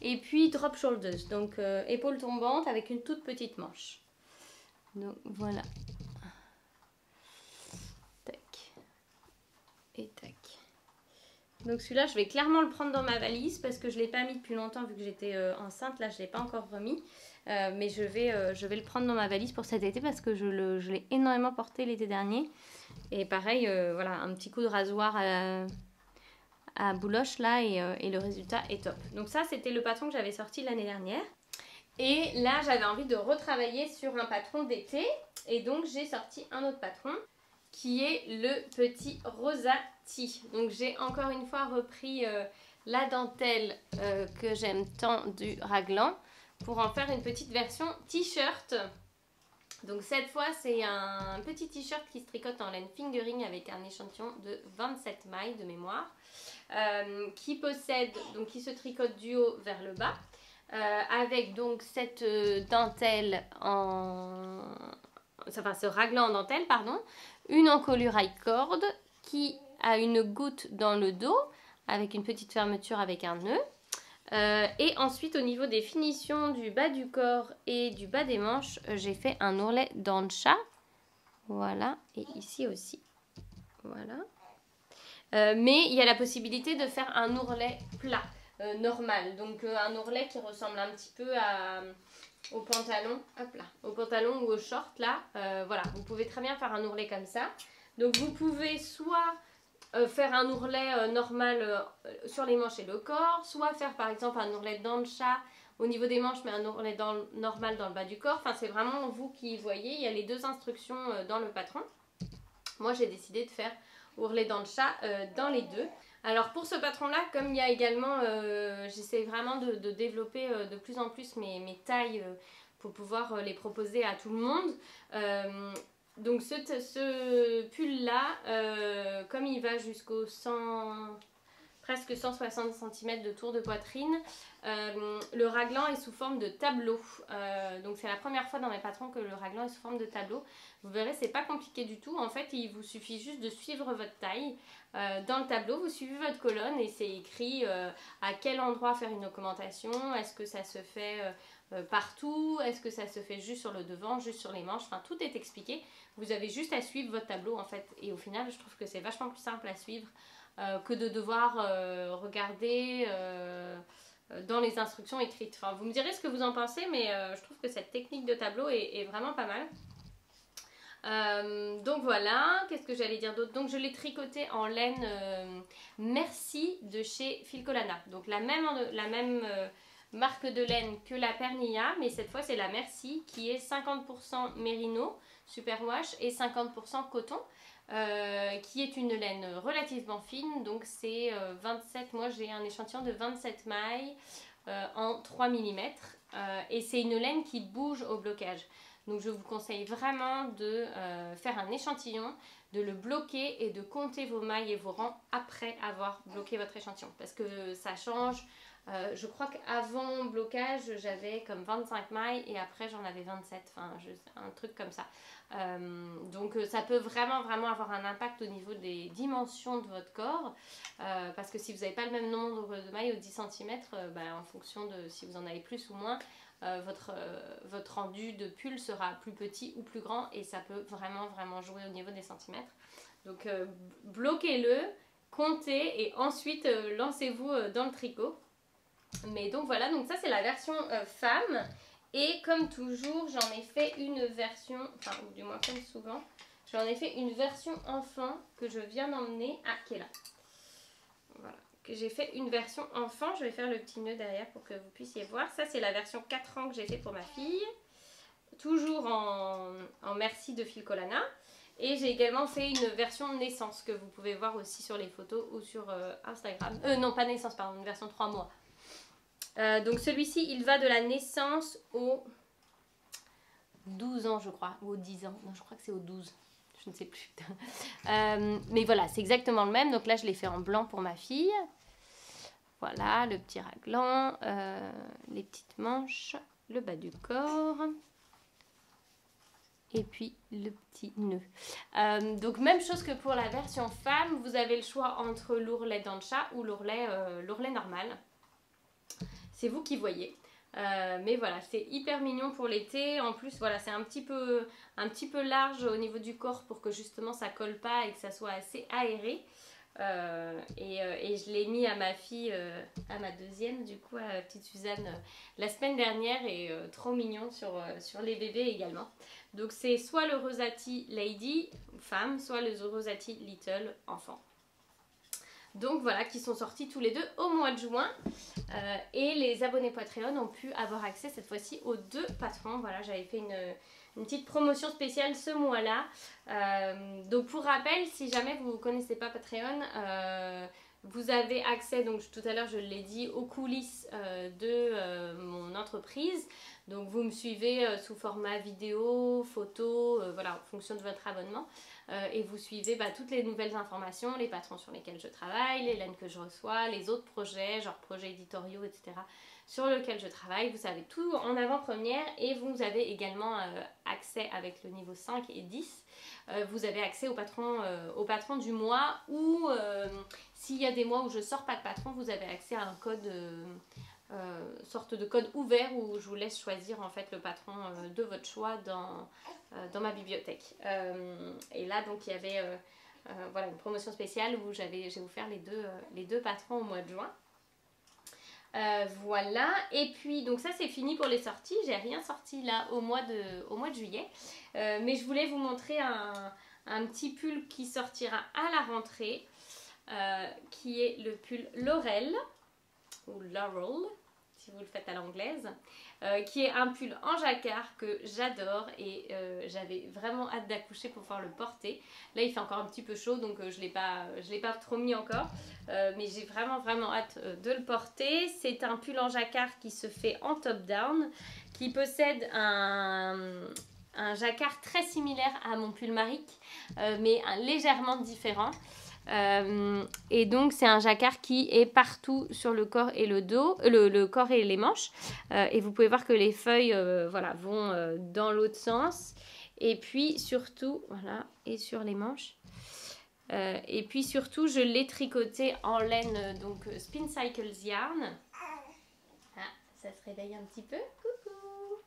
Et puis drop shoulders, donc épaules tombantes avec une toute petite manche. Donc voilà. Tac. Et tac. Donc celui-là, je vais clairement le prendre dans ma valise parce que je ne l'ai pas mis depuis longtemps vu que j'étais enceinte. Là, je ne l'ai pas encore remis. Mais je vais le prendre dans ma valise pour cet été parce que je l'ai énormément porté l'été dernier. Et pareil, voilà, un petit coup de rasoir à bouloche là et le résultat est top. Donc ça, c'était le patron que j'avais sorti l'année dernière. Et là, j'avais envie de retravailler sur un patron d'été. Et donc, j'ai sorti un autre patron qui est le petit Rosati. Donc, j'ai encore une fois repris la dentelle que j'aime tant du raglan pour en faire une petite version t-shirt. Donc cette fois c'est un petit t-shirt qui se tricote en laine fingering avec un échantillon de 27 mailles de mémoire qui se tricote du haut vers le bas avec donc cette dentelle ce raglan en dentelle pardon, une encolure high cord qui a une goutte dans le dos avec une petite fermeture avec un nœud. Et ensuite au niveau des finitions du bas du corps et du bas des manches, j'ai fait un ourlet dancha, voilà, et ici aussi, voilà. Mais il y a la possibilité de faire un ourlet plat, normal, donc un ourlet qui ressemble un petit peu au pantalon, hop là, au pantalon ou au short là, voilà, vous pouvez très bien faire un ourlet comme ça. Donc vous pouvez soit faire un ourlet normal sur les manches et le corps, soit faire par exemple un ourlet dancha au niveau des manches mais un ourlet normal dans le bas du corps. Enfin c'est vraiment vous qui voyez, il y a les deux instructions dans le patron. Moi j'ai décidé de faire ourlet dancha dans les deux. Alors pour ce patron là, comme il y a également, j'essaie vraiment de développer de plus en plus mes tailles pour pouvoir les proposer à tout le monde. Donc ce pull là, comme il va jusqu'au presque 160 cm de tour de poitrine, le raglan est sous forme de tableau. Donc c'est la première fois dans mes patrons que le raglan est sous forme de tableau. Vous verrez, c'est pas compliqué du tout. En fait, il vous suffit juste de suivre votre taille. Dans le tableau, vous suivez votre colonne et c'est écrit à quel endroit faire une augmentation. Est-ce que ça se fait partout? Est-ce que ça se fait juste sur le devant, juste sur les manches? Enfin, tout est expliqué. Vous avez juste à suivre votre tableau en fait. Et au final, je trouve que c'est vachement plus simple à suivre que de devoir regarder dans les instructions écrites. Enfin, vous me direz ce que vous en pensez, mais je trouve que cette technique de tableau est vraiment pas mal. Donc voilà, qu'est-ce que j'allais dire d'autre? Donc je l'ai tricoté en laine Merci de chez Filcolana. Donc la même marque de laine que la Pernilla, mais cette fois c'est la Merci qui est 50% mérino, superwash et 50% coton. Qui est une laine relativement fine, donc c'est 27, moi j'ai un échantillon de 27 mailles en 3 mm et c'est une laine qui bouge au blocage. Donc je vous conseille vraiment de faire un échantillon, de le bloquer et de compter vos mailles et vos rangs après avoir bloqué votre échantillon. Parce que ça change. Je crois qu'avant blocage, j'avais comme 25 mailles et après j'en avais 27. Enfin, un truc comme ça. Donc ça peut vraiment avoir un impact au niveau des dimensions de votre corps. Parce que si vous n'avez pas le même nombre de mailles au 10 cm, en fonction de si vous en avez plus ou moins, votre rendu de pull sera plus petit ou plus grand et ça peut vraiment jouer au niveau des centimètres. Donc bloquez-le, comptez et ensuite lancez-vous dans le tricot. Mais donc voilà, donc ça c'est la version femme et comme toujours j'en ai fait une version, enfin ou du moins comme souvent, j'en ai fait une version enfant que je viens d'emmener à Kela. Voilà. J'ai fait une version enfant, je vais faire le petit nœud derrière pour que vous puissiez voir. Ça c'est la version 4 ans que j'ai fait pour ma fille, toujours en Merci de Filcolana. Et j'ai également fait une version naissance que vous pouvez voir aussi sur les photos ou sur Instagram. Non pas naissance, pardon, une version 3 mois. Donc celui-ci il va de la naissance aux 12 ans je crois, ou aux 10 ans, non je crois que c'est aux 12. Je ne sais plus. Mais voilà, c'est exactement le même. Donc là, je l'ai fait en blanc pour ma fille. Voilà, le petit raglan, les petites manches, le bas du corps. Et puis le petit nœud. Donc même chose que pour la version femme, vous avez le choix entre l'ourlet Dancha ou l'ourlet normal. C'est vous qui voyez. Mais voilà, c'est hyper mignon pour l'été. En plus, voilà, c'est un petit peu large au niveau du corps pour que justement ça colle pas et que ça soit assez aéré. Et je l'ai mis à ma fille, à ma deuxième, du coup, à la petite Suzanne, la semaine dernière. Et trop mignon sur les bébés également. Donc c'est soit le Rosati Lady, femme, soit le Rosati Little, enfant. Donc voilà, qui sont sortis tous les deux au mois de juin. Et les abonnés Patreon ont pu avoir accès cette fois-ci aux 2 patrons. Voilà, j'avais fait une petite promotion spéciale ce mois-là. Donc pour rappel, si jamais vous ne connaissez pas Patreon, vous avez accès, donc tout à l'heure je l'ai dit, aux coulisses de mon entreprise. Donc vous me suivez sous format vidéo, photo, voilà, en fonction de votre abonnement. Et vous suivez toutes les nouvelles informations, les patrons sur lesquels je travaille, les laines que je reçois, les autres projets, genre projets éditoriaux, etc. sur lesquels je travaille. Vous savez tout en avant-première et vous avez également accès avec le niveau 5 et 10. Vous avez accès au patron du mois ou s'il y a des mois où je ne sors pas de patron, vous avez accès à un code... sorte de code ouvert où je vous laisse choisir en fait le patron de votre choix dans ma bibliothèque. Et là donc il y avait voilà, une promotion spéciale où j'ai offert les deux patrons au mois de juin. Voilà, et puis donc ça c'est fini pour les sorties. J'ai rien sorti là au mois de juillet, mais je voulais vous montrer un petit pull qui sortira à la rentrée, qui est le pull Laurel ou Laurel si vous le faites à l'anglaise, qui est un pull en jacquard que j'adore et j'avais vraiment hâte d'accoucher pour pouvoir le porter. Là il fait encore un petit peu chaud donc je l'ai pas trop mis encore, mais j'ai vraiment hâte de le porter. C'est un pull en jacquard qui se fait en top down, qui possède un jacquard très similaire à mon pull Maric, mais légèrement différent. Et donc c'est un jacquard qui est partout sur le corps et le dos, le corps et les manches, et vous pouvez voir que les feuilles voilà, vont dans l'autre sens, et puis surtout voilà, et sur les manches, et puis surtout je l'ai tricoté en laine donc Spin Cycles Yarn. Ah, ça se réveille un petit peu, coucou,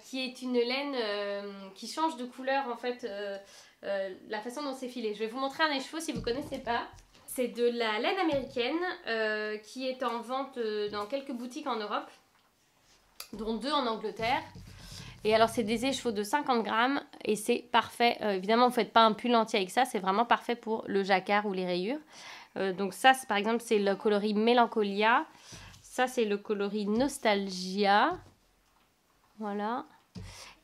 qui est une laine qui change de couleur en fait, la façon dont c'est filé. Je vais vous montrer un écheveau si vous ne connaissez pas. C'est de la laine américaine qui est en vente dans quelques boutiques en Europe, dont 2 en Angleterre. Et alors c'est des écheveaux de 50 grammes et c'est parfait. Évidemment vous ne faites pas un pull entier avec ça, c'est vraiment parfait pour le jacquard ou les rayures. Donc ça par exemple c'est le coloris Mélancolia. Ça c'est le coloris Nostalgia. Voilà.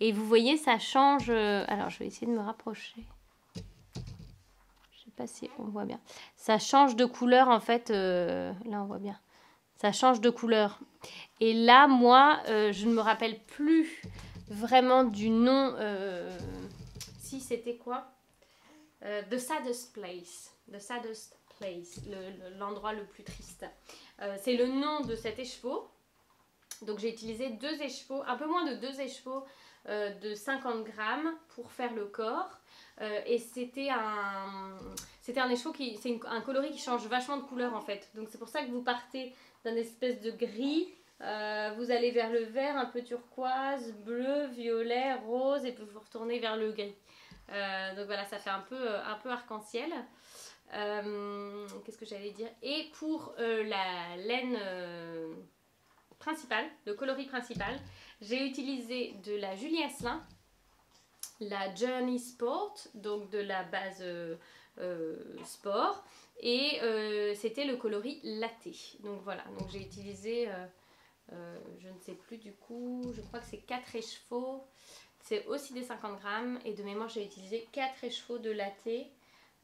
Et vous voyez, ça change... alors, je vais essayer de me rapprocher. Je sais pas si on voit bien. Ça change de couleur, en fait. Là, on voit bien. Ça change de couleur. Et là, moi, je ne me rappelle plus vraiment du nom. Si, c'était quoi? The Saddest Place. The Saddest Place. L'endroit le plus triste. C'est le nom de cet écheveau. Donc, j'ai utilisé 2 écheveaux, un peu moins de 2 écheveaux de 50 grammes pour faire le corps. Et c'était un écheveau qui... C'est un coloris qui change vachement de couleur en fait. Donc, c'est pour ça que vous partez d'un espèce de gris. Vous allez vers le vert, un peu turquoise, bleu, violet, rose. Et puis, vous retournez vers le gris. Donc, voilà, ça fait un peu arc-en-ciel. Qu'est-ce que j'allais dire? Et pour la laine principale, le coloris principal, j'ai utilisé de la Julie Asselin, la Journey Sport, donc de la base sport, et c'était le coloris latte. Donc voilà, donc j'ai utilisé, je ne sais plus du coup, je crois que c'est 4 écheveaux, c'est aussi des 50 grammes, et de mémoire j'ai utilisé 4 écheveaux de latte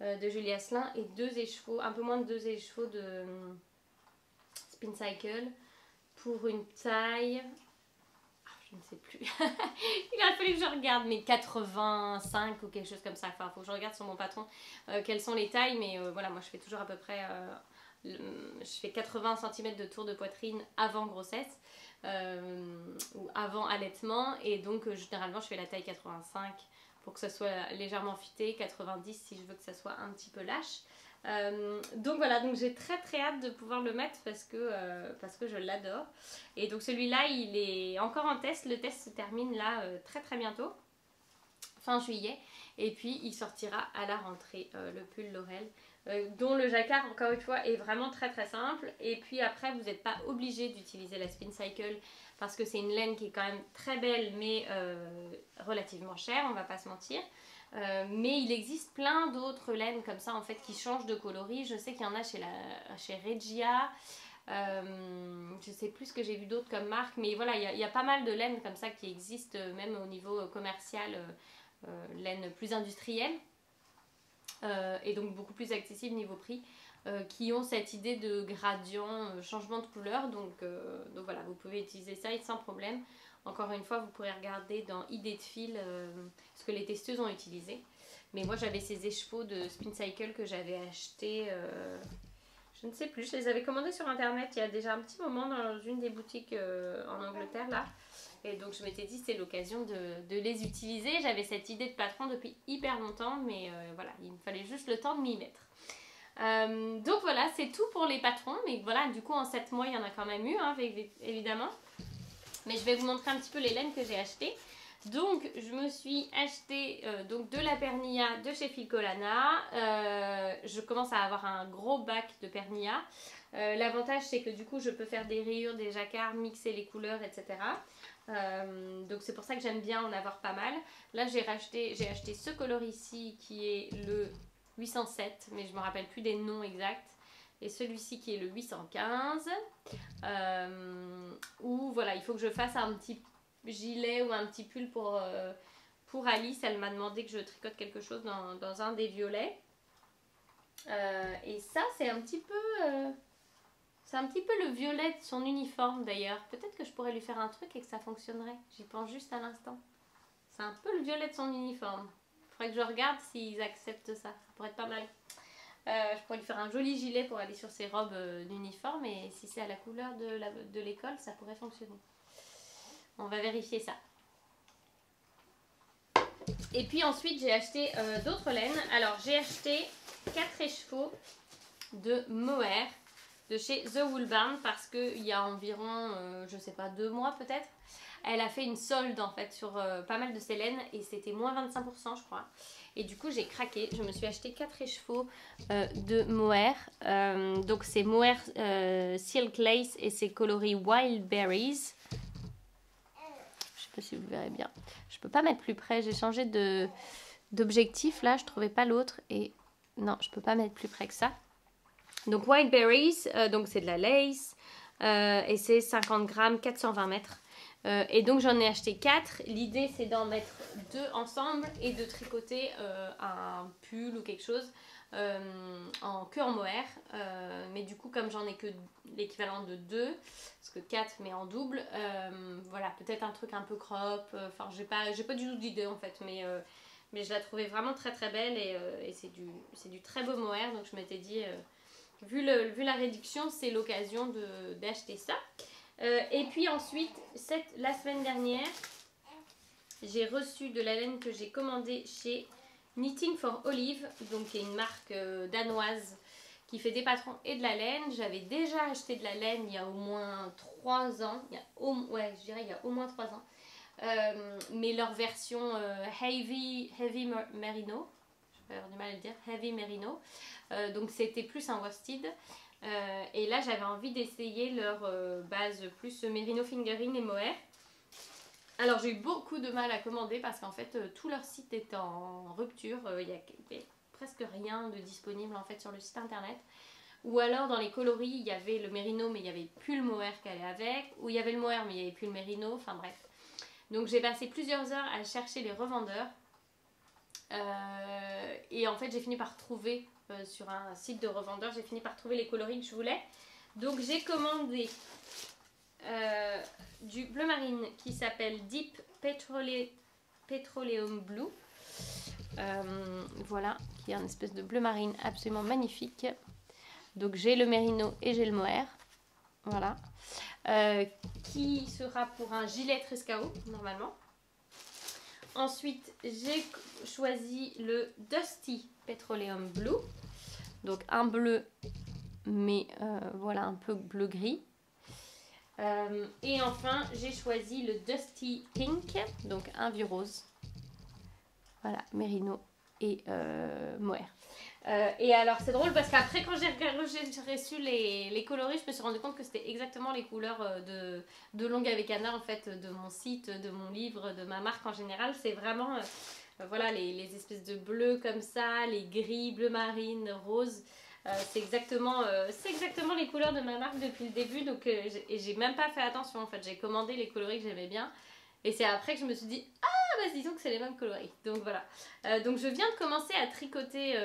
de Julie Asselin et 2 écheveaux, un peu moins de 2 écheveaux de Spin Cycle pour une taille, je ne sais plus, il a fallu que je regarde, mais 85 ou quelque chose comme ça. Enfin, il faut que je regarde sur mon patron quelles sont les tailles, mais voilà, moi je fais toujours à peu près je fais 80 cm de tour de poitrine avant grossesse ou avant allaitement, et donc généralement je fais la taille 85 pour que ça soit légèrement fité, 90 si je veux que ça soit un petit peu lâche. Donc voilà, donc j'ai très très hâte de pouvoir le mettre parce que je l'adore. Et donc celui-là il est encore en test, le test se termine là très très bientôt, fin juillet, et puis il sortira à la rentrée, le pull Laurel, dont le jacquard encore une fois est vraiment très très simple. Et puis après vous n'êtes pas obligé d'utiliser la Spin Cycle parce que c'est une laine qui est quand même très belle mais relativement chère, on va pas se mentir. Mais il existe plein d'autres laines comme ça en fait qui changent de coloris. Je sais qu'il y en a chez Regia, je sais plus ce que j'ai vu d'autres comme marque, mais voilà, il y a pas mal de laines comme ça qui existent même au niveau commercial, laine plus industrielle, et donc beaucoup plus accessible niveau prix, qui ont cette idée de gradient, changement de couleur, donc voilà, vous pouvez utiliser ça sans problème. Encore une fois, vous pourrez regarder dans idées de fil ce que les testeuses ont utilisé. Mais moi, j'avais ces écheveaux de Spin Cycle que j'avais achetés, je ne sais plus, je les avais commandés sur internet il y a déjà un petit moment dans une des boutiques en Angleterre là. Et donc je m'étais dit c'est l'occasion de les utiliser. J'avais cette idée de patron depuis hyper longtemps, mais voilà, il me fallait juste le temps de m'y mettre. Donc voilà, c'est tout pour les patrons. Mais voilà, du coup en 7 mois il y en a quand même eu, hein, évidemment. Mais je vais vous montrer un petit peu les laines que j'ai achetées. Donc je me suis acheté donc de la Pernilla de chez Filcolana. Je commence à avoir un gros bac de Pernilla. L'avantage c'est que du coup je peux faire des rayures, des jacquards, mixer les couleurs, etc. Donc c'est pour ça que j'aime bien en avoir pas mal. Là j'ai acheté ce coloris ici qui est le 807, mais je me rappelle plus des noms exacts. Et celui-ci qui est le 815, où voilà, il faut que je fasse un petit gilet ou un petit pull pour Alice. Elle m'a demandé que je tricote quelque chose dans un des violets. Et ça, c'est un petit peu le violet de son uniforme d'ailleurs. Peut-être que je pourrais lui faire un truc et que ça fonctionnerait. J'y pense juste à l'instant. C'est un peu le violet de son uniforme. Il faudrait que je regarde s'ils acceptent ça. Ça pourrait être pas mal. Je pourrais lui faire un joli gilet pour aller sur ses robes d'uniforme, et si c'est à la couleur de l'école, ça pourrait fonctionner. On va vérifier ça. Et puis ensuite, j'ai acheté d'autres laines. Alors, j'ai acheté 4 écheveaux de mohair de chez The Wool Barn parce qu'il y a environ, je sais pas, 2 mois peut-être, elle a fait une solde en fait sur pas mal de ses laines et c'était moins 25% je crois. Et du coup j'ai craqué, je me suis acheté 4 écheveaux de mohair. Donc c'est mohair silk lace et c'est coloris wild berries. Je sais pas si vous verrez bien. Je peux pas mettre plus près, j'ai changé d'objectif là, je trouvais pas l'autre et non, je peux pas mettre plus près que ça. Donc wild berries, donc c'est de la lace et c'est 50 grammes, 420 mètres. Et donc j'en ai acheté 4. L'idée c'est d'en mettre 2 ensemble et de tricoter un pull ou quelque chose en mohair. Mais du coup comme j'en ai que l'équivalent de 2, parce que 4 mais en double, voilà, peut-être un truc un peu crop. Enfin j'ai pas du tout d'idée en fait, mais je la trouvais vraiment très très belle et c'est du très beau mohair. Donc je m'étais dit, vu la réduction, c'est l'occasion d'acheter ça. Et puis ensuite, la semaine dernière, j'ai reçu de la laine que j'ai commandée chez Knitting for Olive, donc qui est une marque danoise qui fait des patrons et de la laine. J'avais déjà acheté de la laine il y a au moins 3 ans, il y a au moins 3 ans. Mais leur version heavy merino, je vais avoir du mal à le dire, heavy merino, donc c'était plus un worsted. Et là j'avais envie d'essayer leur base plus merino fingering et mohair. Alors j'ai eu beaucoup de mal à commander parce qu'en fait tout leur site est en rupture. Il y a presque rien de disponible en fait sur le site internet. Ou alors dans les coloris il y avait le merino mais il n'y avait plus le mohair qui allait avec. Ou il y avait le mohair mais il n'y avait plus le merino. Enfin bref. Donc j'ai passé plusieurs heures à chercher les revendeurs. Et en fait j'ai fini par trouver sur un site de revendeur, j'ai fini par trouver les coloris que je voulais. Donc j'ai commandé du bleu marine qui s'appelle Deep Petroleum Blue. Voilà, qui est un espèce de bleu marine absolument magnifique. Donc j'ai le mérino et j'ai le mohair. Voilà. Qui sera pour un gilet Trescao normalement. Ensuite j'ai choisi le Dusty Petroleum Blue. Donc un bleu mais voilà un peu bleu gris. Et enfin j'ai choisi le Dusty Pink, donc un vieux rose. Voilà, mérino et mohair. Et alors c'est drôle parce qu'après quand j'ai reçu les coloris, je me suis rendu compte que c'était exactement les couleurs de Longue avec Anna en fait, de mon site, de mon livre, de ma marque en général. C'est vraiment voilà les espèces de bleus comme ça, les gris, bleu marine, rose. C'est exactement les couleurs de ma marque depuis le début, donc j'ai même pas fait attention en fait. J'ai commandé les coloris que j'aimais bien et c'est après que je me suis dit ah bah disons que c'est les mêmes coloris. Donc voilà. Donc je viens de commencer à tricoter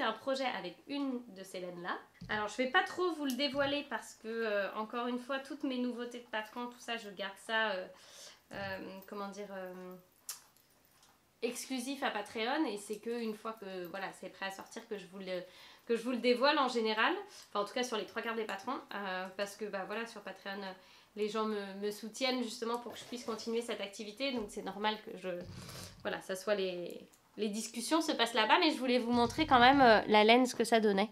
un projet avec une de ces laines là. Alors je vais pas trop vous le dévoiler parce que encore une fois toutes mes nouveautés de patron, tout ça je garde ça comment dire exclusif à Patreon et c'est que une fois que voilà c'est prêt à sortir que je vous le dévoile en général, enfin en tout cas sur les 3/4 des patrons parce que bah voilà sur Patreon les gens me soutiennent justement pour que je puisse continuer cette activité, donc c'est normal que voilà ça soit les discussions se passent là-bas, mais je voulais vous montrer quand même la laine, ce que ça donnait.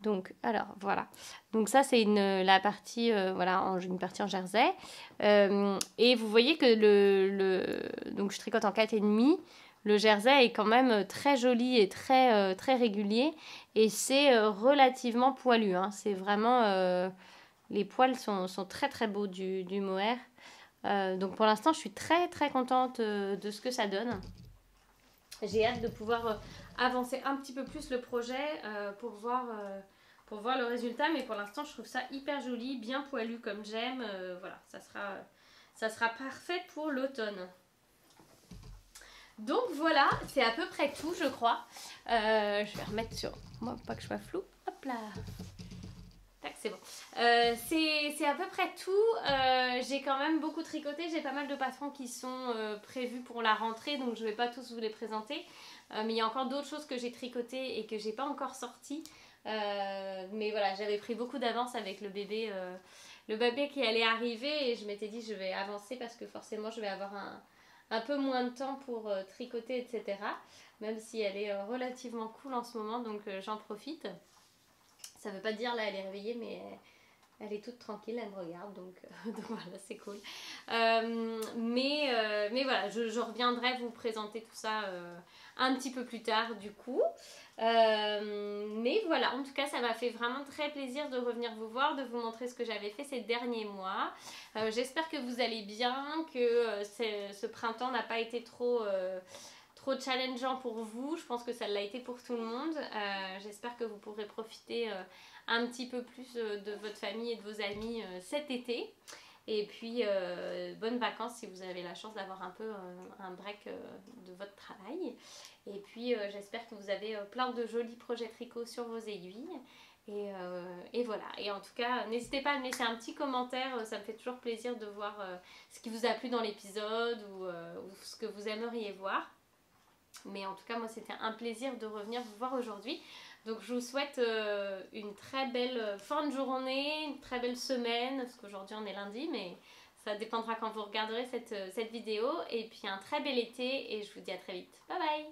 Donc, alors, voilà. Donc ça, c'est la partie, voilà, une partie en jersey. Et vous voyez que donc je tricote en 4,5. Le jersey est quand même très joli et très, très régulier. Et c'est relativement poilu. Hein. C'est vraiment... les poils sont très, très beaux du mohair. Donc pour l'instant, je suis très, très contente de ce que ça donne. J'ai hâte de pouvoir avancer un petit peu plus le projet pour voir le résultat, mais pour l'instant je trouve ça hyper joli, bien poilu comme j'aime. Voilà, ça sera parfait pour l'automne. Donc voilà, c'est à peu près tout je crois. Je vais remettre sur moi pour pas que je sois floue. Hop là. Tac, c'est bon. C'est à peu près tout. J'ai quand même beaucoup tricoté. J'ai pas mal de patrons qui sont prévus pour la rentrée, donc je vais pas tous vous les présenter. Mais il y a encore d'autres choses que j'ai tricotées et que j'ai pas encore sorties. Mais voilà, j'avais pris beaucoup d'avance avec le bébé qui allait arriver et je m'étais dit je vais avancer parce que forcément je vais avoir un peu moins de temps pour tricoter, etc. Même si elle est relativement cool en ce moment, donc j'en profite. Ça veut pas dire là elle est réveillée, mais elle est toute tranquille, elle me regarde, donc voilà, c'est cool. Mais voilà, je reviendrai vous présenter tout ça un petit peu plus tard du coup. Mais voilà, en tout cas ça m'a fait vraiment très plaisir de revenir vous voir, de vous montrer ce que j'avais fait ces derniers mois. J'espère que vous allez bien, que ce printemps n'a pas été trop challengeant pour vous. Je pense que ça l'a été pour tout le monde. J'espère que vous pourrez profiter un petit peu plus de votre famille et de vos amis cet été. Et puis, bonnes vacances si vous avez la chance d'avoir un peu un break de votre travail. Et puis, j'espère que vous avez plein de jolis projets tricot sur vos aiguilles. Et voilà. Et en tout cas, n'hésitez pas à me laisser un petit commentaire. Ça me fait toujours plaisir de voir ce qui vous a plu dans l'épisode ou ce que vous aimeriez voir. Mais en tout cas, moi, c'était un plaisir de revenir vous voir aujourd'hui. Donc, je vous souhaite une très belle fin de journée, une très belle semaine, parce qu'aujourd'hui, on est lundi, mais ça dépendra quand vous regarderez cette vidéo. Et puis, un très bel été et je vous dis à très vite. Bye bye!